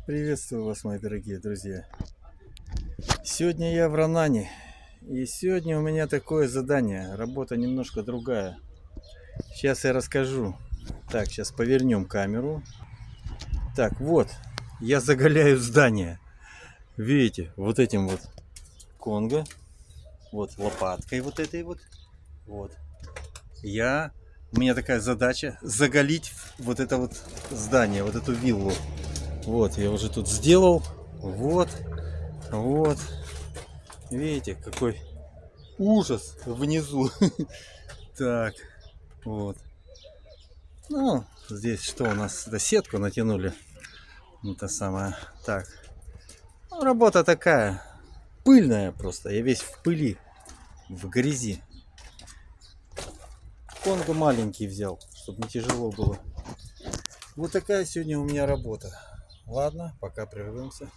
Приветствую вас, мои дорогие друзья. Сегодня я в Ранане. И сегодня у меня такое задание. Работа немножко другая. Сейчас я расскажу. Так, сейчас повернем камеру. Так, вот. Я заголяю здание. Видите, вот этим вот конго. Вот лопаткой вот этой вот. Вот. У меня такая задача заголить вот это вот здание, вот эту виллу. Вот, я уже тут сделал. Вот. Вот. Видите, какой ужас внизу. Так, вот. Ну, здесь что у нас? Это сетку натянули. Это самое. Так. Ну, работа такая. Пыльная просто. Я весь в пыли. В грязи. Конго маленький взял, чтобы не тяжело было. Вот такая сегодня у меня работа. Ладно, пока прервемся.